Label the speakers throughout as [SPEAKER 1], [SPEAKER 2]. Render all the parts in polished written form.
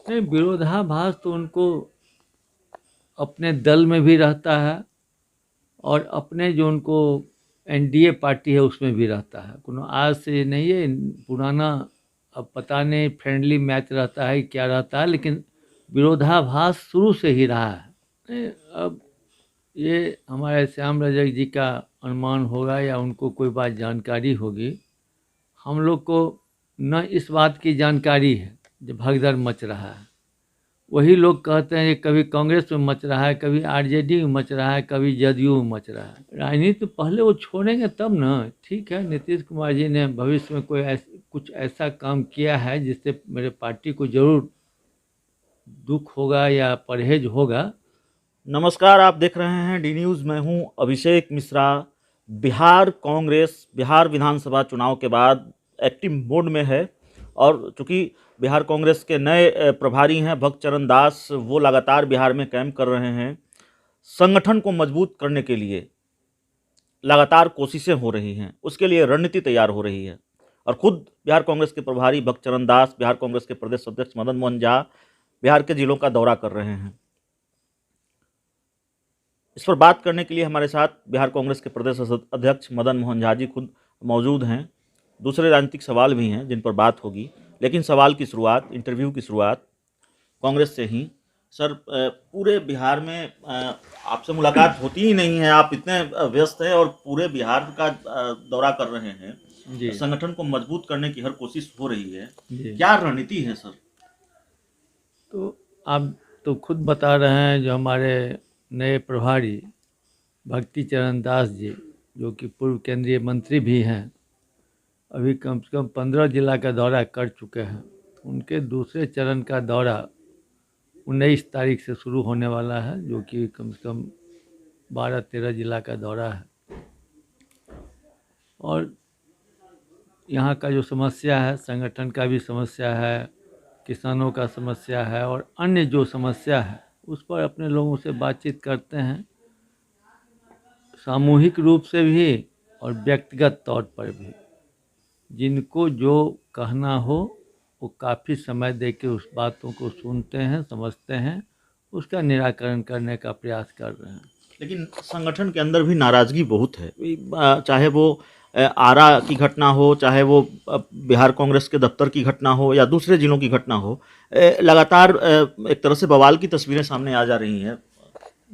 [SPEAKER 1] नहीं, विरोधाभास तो उनको अपने दल में भी रहता है और अपने जो उनको एनडीए पार्टी है उसमें भी रहता है। कोनो आज से नहीं है, पुराना, अब पता नहीं फ्रेंडली मैच रहता है क्या रहता है, लेकिन विरोधाभास शुरू से ही रहा है। अब ये हमारे श्याम रजक जी का अनुमान होगा या उनको कोई बात जानकारी होगी। हम लोग को न इस बात की जानकारी है जो भगदड़ मच रहा है। वही लोग कहते हैं कि कभी कांग्रेस में मच रहा है, कभी आरजेडी में मच रहा है, कभी जदयू में मच रहा है। राजनीति तो पहले वो छोड़ेंगे तब ना। ठीक है, नीतीश कुमार जी ने भविष्य में कुछ ऐसा काम किया है जिससे मेरे पार्टी को जरूर दुख होगा या परहेज होगा।
[SPEAKER 2] नमस्कार, आप देख रहे हैं डी न्यूज़। मैं हूं अभिषेक मिश्रा। बिहार कांग्रेस बिहार विधानसभा चुनाव के बाद एक्टिव मोड में है और चूंकि बिहार कांग्रेस के नए प्रभारी हैं भक्त चरण दास, वो लगातार बिहार में कैंप कर रहे हैं। संगठन को मजबूत करने के लिए लगातार कोशिशें हो रही हैं, उसके लिए रणनीति तैयार हो रही है और खुद बिहार कांग्रेस के प्रभारी भक्त चरण दास, बिहार कांग्रेस के प्रदेश अध्यक्ष मदन मोहन झा बिहार के जिलों का दौरा कर रहे हैं। इस पर बात करने के लिए हमारे साथ बिहार कांग्रेस के प्रदेश अध्यक्ष मदन मोहन झा जी खुद मौजूद हैं। दूसरे राजनीतिक सवाल भी हैं जिन पर बात होगी, लेकिन सवाल की शुरुआत, इंटरव्यू की शुरुआत कांग्रेस से ही। सर, पूरे बिहार में आपसे मुलाकात होती ही नहीं है, आप इतने व्यस्त हैं और पूरे बिहार का दौरा कर रहे हैं। संगठन को मजबूत करने की हर कोशिश हो रही है, क्या रणनीति है सर?
[SPEAKER 1] तो आप तो खुद बता रहे हैं, जो हमारे नए प्रभारी भक्ति चरण दास जी, जो कि पूर्व केंद्रीय मंत्री भी हैं, अभी कम से कम 15 जिला का दौरा कर चुके हैं। उनके दूसरे चरण का दौरा 19 तारीख से शुरू होने वाला है, जो कि कम से कम 12-13 जिला का दौरा है। और यहाँ का जो समस्या है, संगठन का भी समस्या है, किसानों का समस्या है और अन्य जो समस्या है उस पर अपने लोगों से बातचीत करते हैं, सामूहिक रूप से भी और व्यक्तिगत तौर पर भी। जिनको जो कहना हो वो काफ़ी समय दे के उस बातों को सुनते हैं, समझते हैं, उसका निराकरण करने का प्रयास कर रहे हैं।
[SPEAKER 2] लेकिन संगठन के अंदर भी नाराजगी बहुत है, चाहे वो आरा की घटना हो, चाहे वो बिहार कांग्रेस के दफ्तर की घटना हो या दूसरे जिलों की घटना हो। लगातार एक तरह से बवाल की तस्वीरें सामने आ जा रही हैं।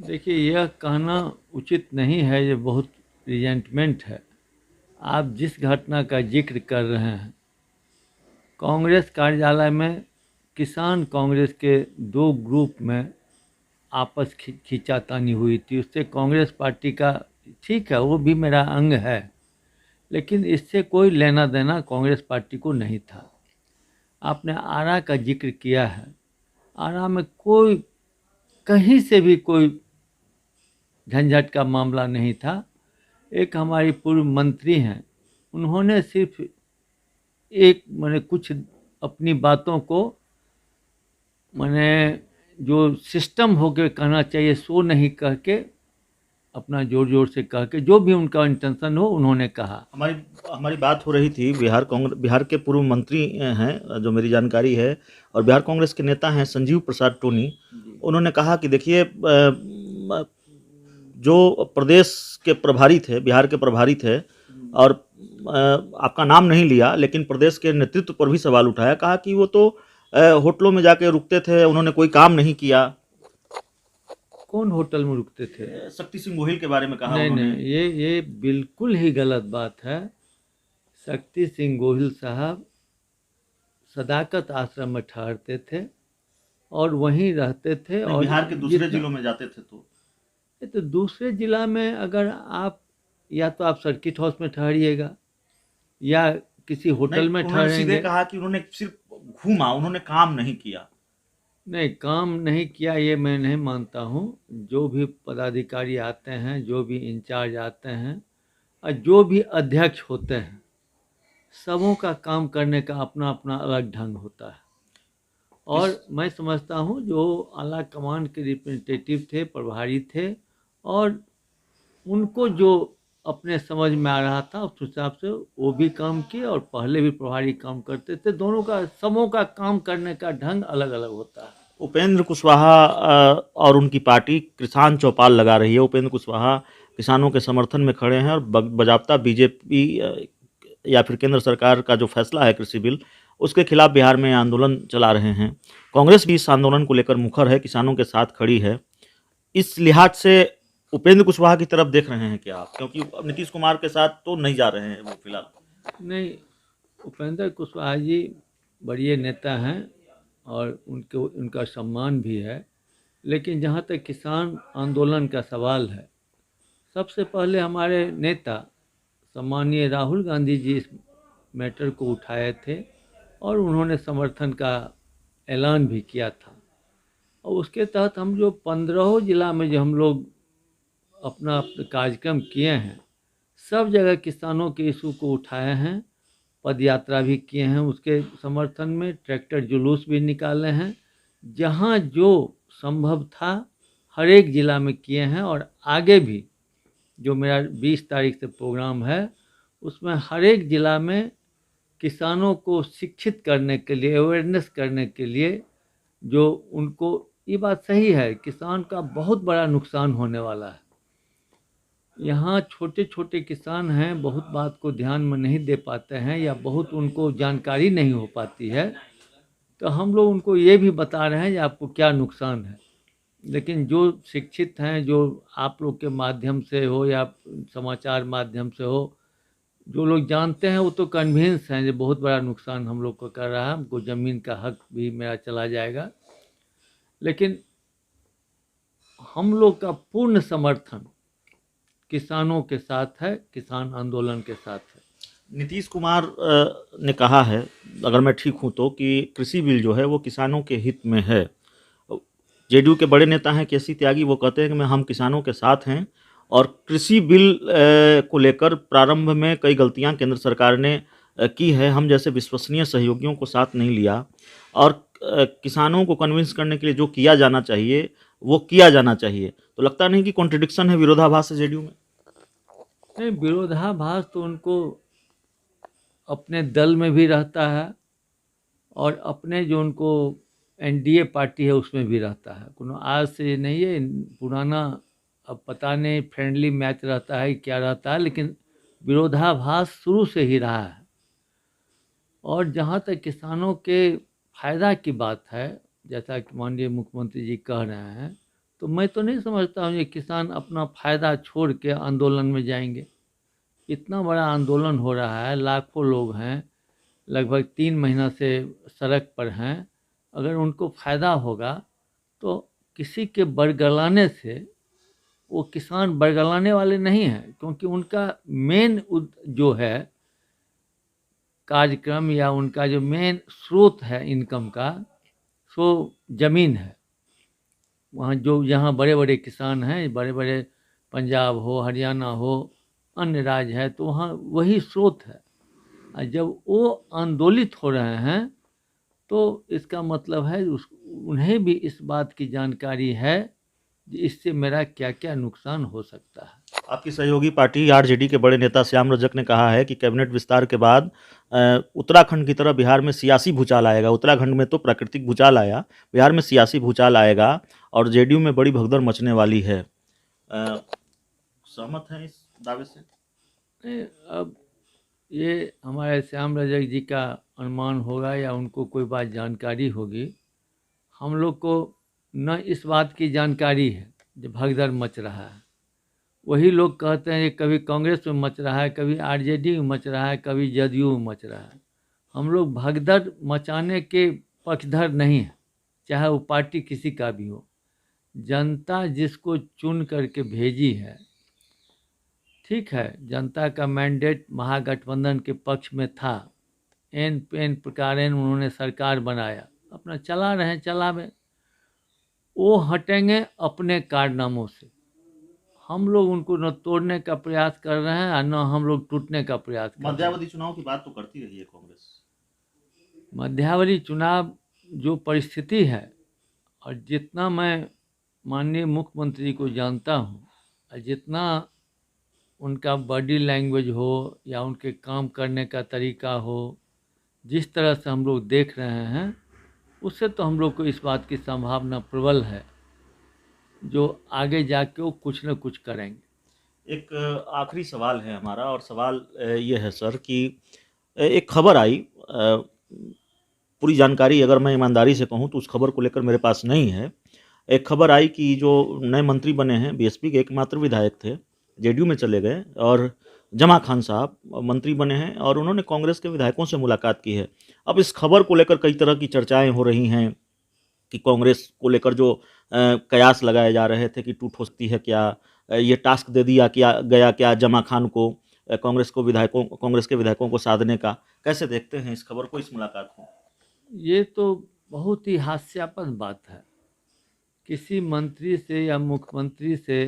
[SPEAKER 1] देखिए, यह कहना उचित नहीं है, ये बहुत रिजेंटमेंट है। आप जिस घटना का जिक्र कर रहे हैं, कांग्रेस कार्यालय में किसान कांग्रेस के 2 ग्रुप में आपस खींचातानी हुई थी। उससे कांग्रेस पार्टी का, ठीक है, वो भी मेरा अंग है, लेकिन इससे कोई लेना देना कांग्रेस पार्टी को नहीं था। आपने आरा का जिक्र किया है, आरा में कोई कहीं से भी कोई झंझट का मामला नहीं था। एक हमारी पूर्व मंत्री हैं, उन्होंने सिर्फ एक मैंने कुछ अपनी बातों को मैंने जो सिस्टम होकर कहना चाहिए सो नहीं कह के, अपना जोर जोर से कह के, जो भी उनका इंटेंशन हो उन्होंने कहा।
[SPEAKER 2] हमारी बात हो रही थी, बिहार के पूर्व मंत्री हैं जो मेरी जानकारी है, और बिहार कांग्रेस के नेता हैं संजीव प्रसाद टोनी। उन्होंने कहा कि देखिए, जो प्रदेश के प्रभारी थे, बिहार के प्रभारी थे, और आपका नाम नहीं लिया, लेकिन प्रदेश के नेतृत्व पर भी सवाल उठाया। कहा कि वो तो होटलों में जाके रुकते थे, उन्होंने कोई काम नहीं किया।
[SPEAKER 1] कौन होटल में रुकते थे?
[SPEAKER 2] शक्ति सिंह गोहिल के बारे में कहा
[SPEAKER 1] नहीं
[SPEAKER 2] उन्होंने।
[SPEAKER 1] नहीं, ये बिल्कुल ही गलत बात है। शक्ति सिंह गोहिल साहब सदाकत आश्रम में ठहरते थे और वहीं रहते थे। और
[SPEAKER 2] बिहार के दूसरे जिलों में जाते थे
[SPEAKER 1] तो दूसरे जिला में अगर आप, या तो आप सर्किट हाउस में ठहरिएगा या किसी होटल में ठहरेंगे।
[SPEAKER 2] सीधे कहा कि उन्होंने सिर्फ घूमा, उन्होंने काम नहीं किया।
[SPEAKER 1] नहीं, काम नहीं किया ये मैं नहीं मानता हूँ। जो भी पदाधिकारी आते हैं, जो भी इंचार्ज आते हैं और जो भी अध्यक्ष होते हैं, सबों का काम करने का अपना अपना अलग ढंग होता है। और मैं समझता हूँ जो आला कमान के रिप्रेजेंटेटिव थे, प्रभारी थे, और उनको जो अपने समझ में आ रहा था, उस हिसाब से वो भी काम किए और पहले भी प्रभारी काम करते थे। दोनों का समूह का काम करने का ढंग अलग अलग होता है।
[SPEAKER 2] उपेंद्र कुशवाहा और उनकी पार्टी किसान चौपाल लगा रही है। उपेंद्र कुशवाहा किसानों के समर्थन में खड़े हैं और बजाबता बीजेपी या फिर केंद्र सरकार का जो फैसला है कृषि बिल, उसके खिलाफ बिहार में आंदोलन चला रहे हैं। कांग्रेस भी इस आंदोलन को लेकर मुखर है, किसानों के साथ खड़ी है। इस लिहाज से उपेंद्र कुशवाहा की तरफ देख रहे हैं क्या आप? क्योंकि अब नीतीश कुमार के साथ तो नहीं जा रहे हैं वो फिलहाल।
[SPEAKER 1] नहीं, उपेंद्र कुशवाहा जी बड़े नेता हैं और उनका सम्मान भी है। लेकिन जहाँ तक किसान आंदोलन का सवाल है, सबसे पहले हमारे नेता सम्मानीय राहुल गांधी जी इस मैटर को उठाए थे और उन्होंने समर्थन का ऐलान भी किया था। और उसके तहत हम जो 15 जिला में जो हम लोग अपना कार्यक्रम किए हैं, सब जगह किसानों के इशू को उठाए हैं, पद यात्रा भी किए हैं उसके समर्थन में, ट्रैक्टर जुलूस भी निकाले हैं। जहाँ जो संभव था हर एक ज़िला में किए हैं और आगे भी जो मेरा 20 तारीख से प्रोग्राम है उसमें हर एक ज़िला में किसानों को शिक्षित करने के लिए, अवेयरनेस करने के लिए, जो उनको ये बात सही है किसान का बहुत बड़ा नुकसान होने वाला है। यहाँ छोटे छोटे किसान हैं, बहुत बात को ध्यान में नहीं दे पाते हैं या बहुत उनको जानकारी नहीं हो पाती है, तो हम लोग उनको ये भी बता रहे हैं कि आपको क्या नुकसान है। लेकिन जो शिक्षित हैं, जो आप लोग के माध्यम से हो या समाचार माध्यम से हो, जो लोग जानते हैं वो तो कन्विंस हैं कि बहुत बड़ा नुकसान हम लोग को कर रहा है, हमको ज़मीन का हक भी मेरा चला जाएगा। लेकिन हम लोग का पूर्ण समर्थन किसानों के साथ है, किसान आंदोलन के साथ है।
[SPEAKER 2] नीतीश कुमार ने कहा है, अगर मैं ठीक हूं तो, कि कृषि बिल जो है वो किसानों के हित में है। जेडीयू के बड़े नेता हैं केसी त्यागी, वो कहते हैं कि हम किसानों के साथ हैं और कृषि बिल को लेकर प्रारंभ में कई गलतियां केंद्र सरकार ने की है, हम जैसे विश्वसनीय सहयोगियों को साथ नहीं लिया और किसानों को कन्विंस करने के लिए जो किया जाना चाहिए वो किया जाना चाहिए। तो लगता नहीं कि कॉन्ट्रडिक्शन है, विरोधाभास है जेडीयू में?
[SPEAKER 1] नहीं, विरोधाभास तो उनको अपने दल में भी रहता है और अपने जो उनको एनडीए पार्टी है उसमें भी रहता है। कोनो आज से नहीं है, पुराना अब पता नहीं फ्रेंडली मैच रहता है क्या रहता है, लेकिन विरोधाभास शुरू से ही रहा है। और जहाँ तक किसानों के फायदा की बात है, जैसा कि माननीय मुख्यमंत्री जी कह रहे हैं, तो मैं तो नहीं समझता हूँ ये किसान अपना फ़ायदा छोड़ के आंदोलन में जाएंगे। इतना बड़ा आंदोलन हो रहा है, लाखों लोग हैं, लगभग 3 महीना से सड़क पर हैं। अगर उनको फ़ायदा होगा तो किसी के बरगलाने से, वो किसान बरगलाने वाले नहीं हैं, क्योंकि उनका मेन जो है कार्यक्रम या उनका जो मेन स्रोत है इनकम का, सो ज़मीन है। वहाँ जो यहाँ बड़े बड़े किसान हैं, बड़े बड़े पंजाब हो, हरियाणा हो, अन्य राज्य है, तो वहाँ वही स्रोत है। और जब वो आंदोलित हो रहे हैं तो इसका मतलब है उन्हें भी इस बात की जानकारी है कि इससे मेरा क्या क्या नुकसान हो सकता है।
[SPEAKER 2] आपकी सहयोगी पार्टी आरजेडी के बड़े नेता श्याम रजक ने कहा है कि कैबिनेट विस्तार के बाद उत्तराखंड की तरह बिहार में सियासी भूचाल आएगा। उत्तराखंड में तो प्राकृतिक भूचाल आया, बिहार में सियासी भूचाल आएगा और जेडीयू में बड़ी भगदड़ मचने वाली है। सहमत हैं इस दावे से?
[SPEAKER 1] अब ये हमारे श्याम रजक जी का अनुमान होगा या उनको कोई बात जानकारी होगी। हम लोग को न इस बात की जानकारी है जो भगदड़ मच रहा है। वही लोग कहते हैं कि कभी कांग्रेस में मच रहा है, कभी आरजेडी में मच रहा है, कभी जदयू में मच रहा है। हम लोग भगदड़ मचाने के पक्षधर नहीं हैं, चाहे वो पार्टी किसी का भी हो। जनता जिसको चुन करके भेजी है, ठीक है, जनता का मैंडेट महागठबंधन के पक्ष में था, एन प्रकार उन्होंने सरकार बनाया, अपना चला रहे हैं, चलावे। वो हटेंगे अपने कारनामों से। हम लोग उनको न तोड़ने का प्रयास कर रहे हैं और न हम लोग टूटने का प्रयास कर रहे हैं।
[SPEAKER 2] मध्यावधि चुनाव की बात तो करती रही है कांग्रेस।
[SPEAKER 1] मध्यावधि चुनाव जो परिस्थिति है, और जितना मैं माननीय मुख्यमंत्री को जानता हूँ और जितना उनका बॉडी लैंग्वेज हो या उनके काम करने का तरीका हो, जिस तरह से हम लोग देख रहे हैं, उससे तो हम लोग को इस बात की संभावना प्रबल है जो आगे जाके वो कुछ न कुछ करेंगे।
[SPEAKER 2] एक आखिरी सवाल है हमारा, और सवाल ये है सर कि एक खबर आई, पूरी जानकारी अगर मैं ईमानदारी से कहूँ तो उस खबर को लेकर मेरे पास नहीं है। एक खबर आई कि जो नए मंत्री बने हैं, बीएसपी के एकमात्र विधायक थे, जेडीयू में चले गए, और जमा खान साहब मंत्री बने हैं और उन्होंने कांग्रेस के विधायकों से मुलाकात की है। अब इस खबर को लेकर कई तरह की चर्चाएं हो रही हैं कि कांग्रेस को लेकर जो कयास लगाए जा रहे थे कि टूट हो सकती है क्या, ये टास्क दे दिया गया क्या जमा खान को, कांग्रेस के विधायकों को साधने का। कैसे देखते हैं इस खबर को, इस मुलाकात को?
[SPEAKER 1] ये तो बहुत ही हास्यास्पद बात है। किसी मंत्री से या मुख्यमंत्री से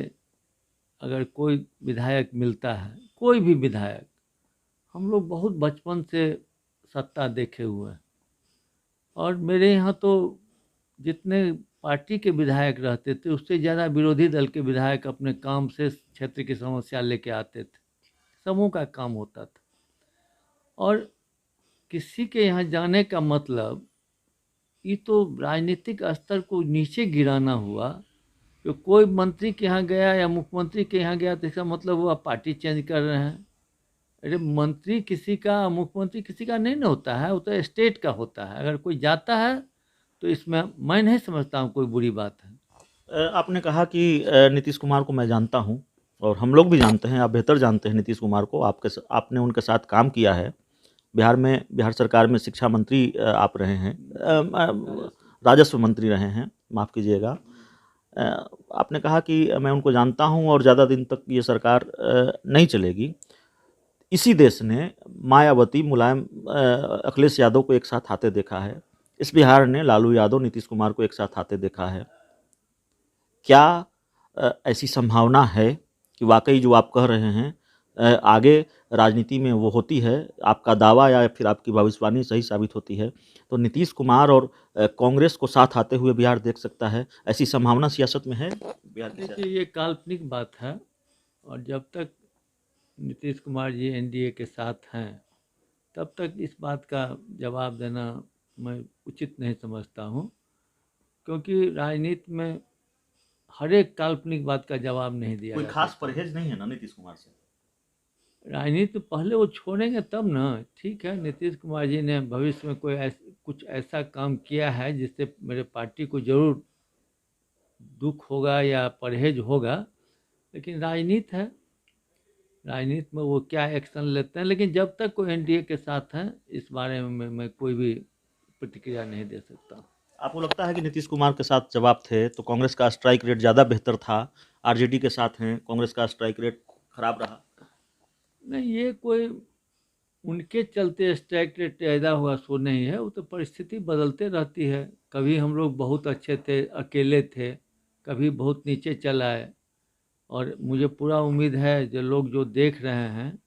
[SPEAKER 1] अगर कोई विधायक मिलता है, कोई भी विधायक, हम लोग बहुत बचपन से सत्ता देखे हुए हैं, और मेरे यहाँ तो जितने पार्टी के विधायक रहते थे उससे ज़्यादा विरोधी दल के विधायक अपने काम से क्षेत्र की समस्या लेके आते थे। समूह का काम होता था, और किसी के यहाँ जाने का मतलब ये तो राजनीतिक स्तर को नीचे गिराना हुआ। तो कोई मंत्री के यहाँ गया या मुख्यमंत्री के यहाँ गया तो इसका मतलब वो आप पार्टी चेंज कर रहे हैं। अरे मंत्री किसी का, मुख्यमंत्री किसी का नहीं ना होता है, वो तो स्टेट का होता है। अगर कोई जाता है तो इसमें मैं नहीं समझता हूँ कोई बुरी बात है।
[SPEAKER 2] आपने कहा कि नीतीश कुमार को मैं जानता हूं, और हम लोग भी जानते हैं, आप बेहतर जानते हैं नीतीश कुमार को, आपने उनके साथ काम किया है। बिहार सरकार में शिक्षा मंत्री आप रहे हैं, राजस्व मंत्री रहे हैं, माफ़ कीजिएगा। आपने कहा कि मैं उनको जानता हूं और ज़्यादा दिन तक ये सरकार नहीं चलेगी। इसी देश ने मायावती, मुलायम, अखिलेश यादव को एक साथ आते देखा है। इस बिहार ने लालू यादव, नीतीश कुमार को एक साथ आते देखा है। क्या ऐसी संभावना है कि वाकई जो आप कह रहे हैं आगे राजनीति में वो होती है, आपका दावा या फिर आपकी भविष्यवाणी सही साबित होती है, तो नीतीश कुमार और कांग्रेस को साथ आते हुए बिहार देख सकता है? ऐसी संभावना सियासत में है बिहार की?
[SPEAKER 1] देखिए, ये काल्पनिक बात है, और जब तक नीतीश कुमार जी एनडीए के साथ हैं तब तक इस बात का जवाब देना मैं उचित नहीं समझता हूँ, क्योंकि राजनीति में हर एक काल्पनिक बात का जवाब नहीं दिया
[SPEAKER 2] कोई
[SPEAKER 1] जा
[SPEAKER 2] खास
[SPEAKER 1] सकता।
[SPEAKER 2] परहेज नहीं है ना नीतीश कुमार से?
[SPEAKER 1] राजनीति पहले वो छोड़ेंगे तब ना। ठीक है, नीतीश कुमार जी ने भविष्य में कुछ ऐसा काम किया है जिससे मेरे पार्टी को जरूर दुख होगा या परहेज होगा, लेकिन राजनीति है, राजनीति में वो क्या एक्शन लेते हैं। लेकिन जब तक कोई एनडीए के साथ हैं इस बारे में मैं कोई भी प्रतिक्रिया नहीं दे सकता।
[SPEAKER 2] आपको लगता है कि नीतीश कुमार के साथ जब आप थे तो कांग्रेस का स्ट्राइक रेट ज़्यादा बेहतर था? आरजेडी के साथ हैं, कांग्रेस का स्ट्राइक रेट खराब रहा?
[SPEAKER 1] नहीं, ये कोई उनके चलते स्ट्राइक रेट ज़्यादा हुआ सो नहीं है, वो तो परिस्थिति बदलते रहती है। कभी हम लोग बहुत अच्छे थे, अकेले थे, कभी बहुत नीचे चल आए, और मुझे पूरा उम्मीद है जो लोग जो देख रहे हैं,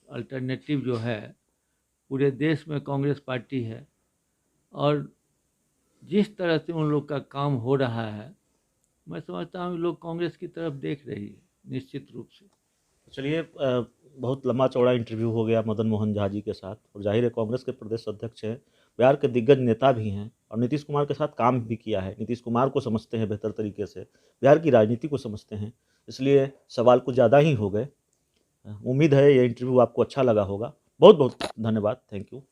[SPEAKER 1] अल्टरनेटिव जो है, पूरे देश में कांग्रेस पार्टी है, और जिस तरह से उन लोग का काम हो रहा है, मैं समझता हूँ लोग कांग्रेस की तरफ देख रही है निश्चित रूप से।
[SPEAKER 2] चलिए, बहुत लंबा चौड़ा इंटरव्यू हो गया मदन मोहन झा जी के साथ, और जाहिर है कांग्रेस के प्रदेश अध्यक्ष हैं, बिहार के दिग्गज नेता भी हैं, और नीतीश कुमार के साथ काम भी किया है, नीतीश कुमार को समझते हैं बेहतर तरीके से, बिहार की राजनीति को समझते हैं, इसलिए सवाल कुछ ज़्यादा ही हो गए। उम्मीद है ये इंटरव्यू आपको अच्छा लगा होगा। बहुत बहुत धन्यवाद, थैंक यू।